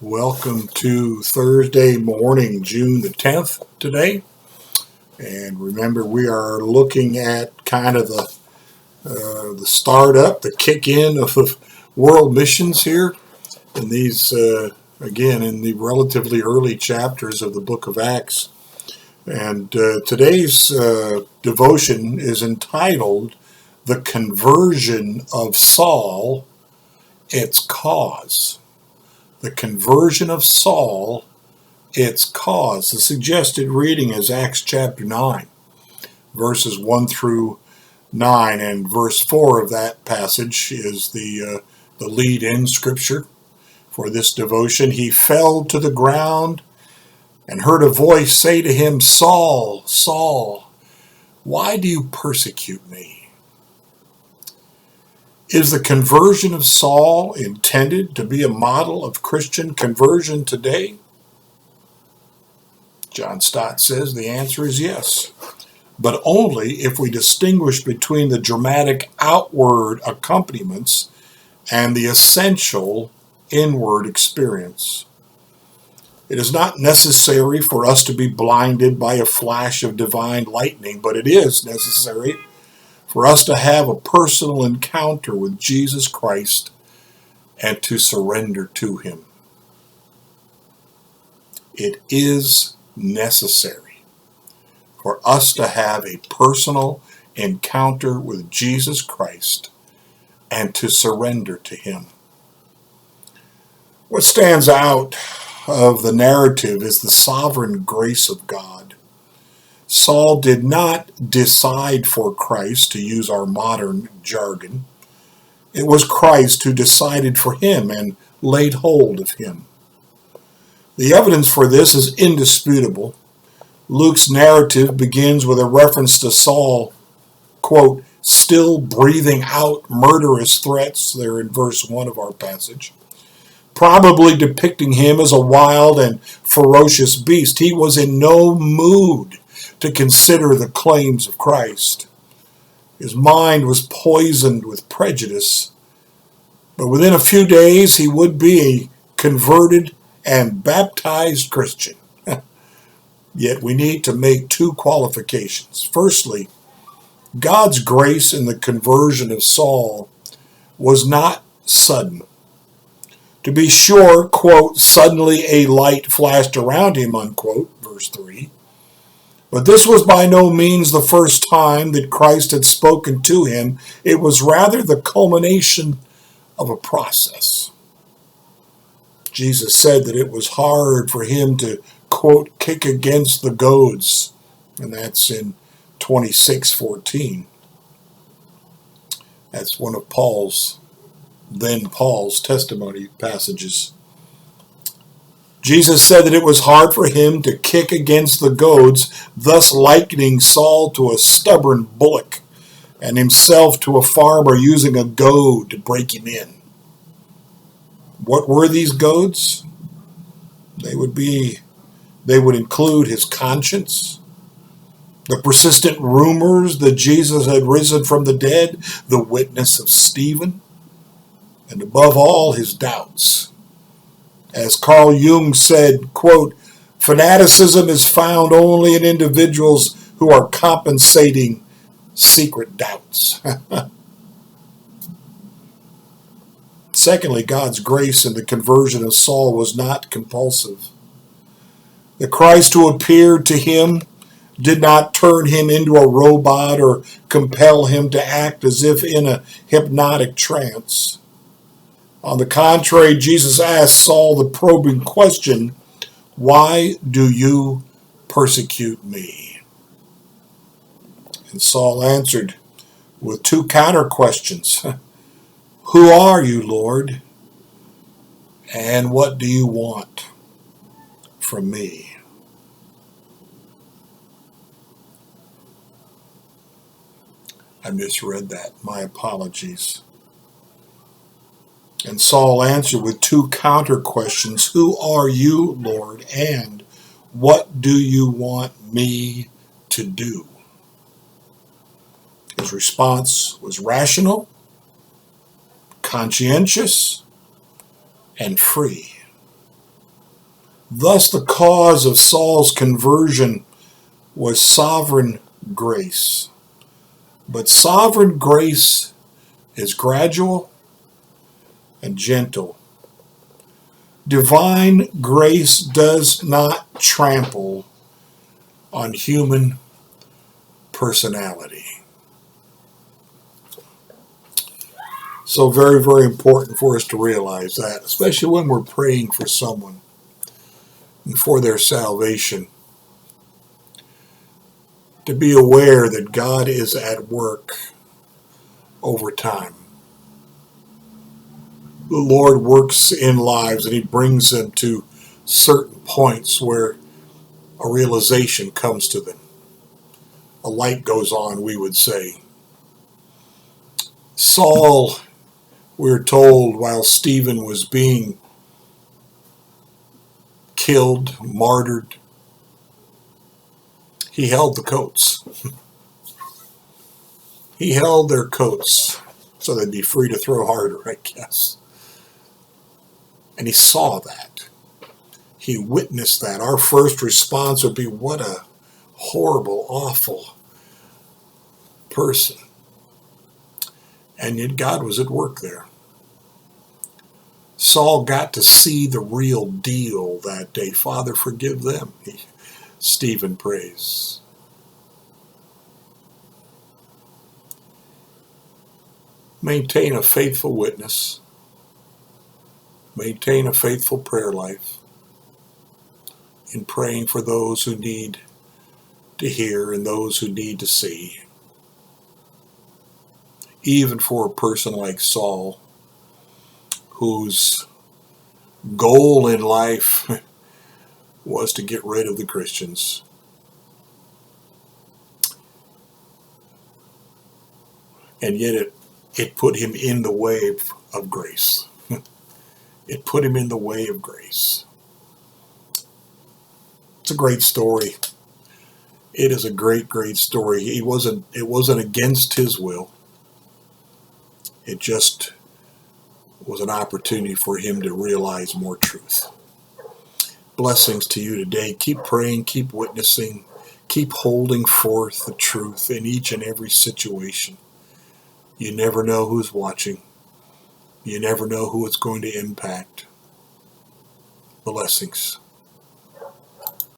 Welcome to Thursday morning, June the 10th today. And remember, we are looking at kind of the startup, the kick-in of world missions here. And these, again, in the relatively early chapters of the book of Acts. And today's devotion is entitled, The Conversion of Saul, Its Cause. The conversion of Saul, its cause. The suggested reading is Acts chapter 9, verses 1 through 9, and verse 4 of that passage is the lead-in scripture for this devotion. He fell to the ground and heard a voice say to him, "Saul, Saul, why do you persecute me?" Is the conversion of Saul intended to be a model of Christian conversion today? John Stott says the answer is yes, but only if we distinguish between the dramatic outward accompaniments and the essential inward experience. It is not necessary for us to be blinded by a flash of divine lightning, but it is necessary for us to have a personal encounter with Jesus Christ and to surrender to him. It is necessary for us to have a personal encounter with Jesus Christ and to surrender to him. What stands out of the narrative is the sovereign grace of God. Saul did not decide for Christ, to use our modern jargon. It was Christ who decided for him and laid hold of him. The evidence for this is indisputable. Luke's narrative begins with a reference to Saul, quote, still breathing out murderous threats, there in verse 1 of our passage, probably depicting him as a wild and ferocious beast. He was in no mood to consider the claims of Christ. His mind was poisoned with prejudice, but within a few days he would be a converted and baptized Christian. Yet we need to make two qualifications. Firstly, God's grace in the conversion of Saul was not sudden. To be sure, quote, suddenly a light flashed around him, unquote, verse 3. But this was by no means the first time that Christ had spoken to him. It was rather the culmination of a process. Jesus said that it was hard for him to, quote, kick against the goads, and that's in 26:14. That's one of Paul's testimony passages. Jesus said that it was hard for him to kick against the goads, thus likening Saul to a stubborn bullock and himself to a farmer using a goad to break him in. What were these goads? They would include his conscience, the persistent rumors that Jesus had risen from the dead, the witness of Stephen, and above all, his doubts. As Carl Jung said, quote, fanaticism is found only in individuals who are compensating secret doubts. Secondly, God's grace in the conversion of Saul was not compulsive. The Christ who appeared to him did not turn him into a robot or compel him to act as if in a hypnotic trance. On the contrary, Jesus asked Saul the probing question, "Why do you persecute me?" And Saul answered with two counter questions. Who are you, Lord? And what do you want from me? I misread that. My apologies. And Saul answered with two counter questions. Who are you, Lord? And what do you want me to do? His response was rational, conscientious, and free. Thus, the cause of Saul's conversion was sovereign grace. But sovereign grace is gradual and gentle. Divine grace does not trample on human personality. So very, very important for us to realize that, especially when we're praying for someone and for their salvation, to be aware that God is at work over time. The Lord works in lives and He brings them to certain points where a realization comes to them. A light goes on, we would say. Saul, we're told, while Stephen was being killed, martyred, he held the coats. He held their coats so they'd be free to throw harder, I guess. And he saw that. He witnessed that. Our first response would be, what a horrible, awful person. And yet God was at work there. Saul got to see the real deal that day. Father, forgive them, Stephen prays. Maintain a faithful witness. Maintain a faithful prayer life in praying for those who need to hear and those who need to see. Even for a person like Saul, whose goal in life was to get rid of the Christians. And yet it put him in the way of grace. It put him in the way of grace. It's a great story. It is a great, great story. It wasn't against his will. It just was an opportunity for him to realize more truth. Blessings to you today. Keep praying, keep witnessing, keep holding forth the truth in each and every situation. You never know who's watching. You never know who it's going to impact. Blessings.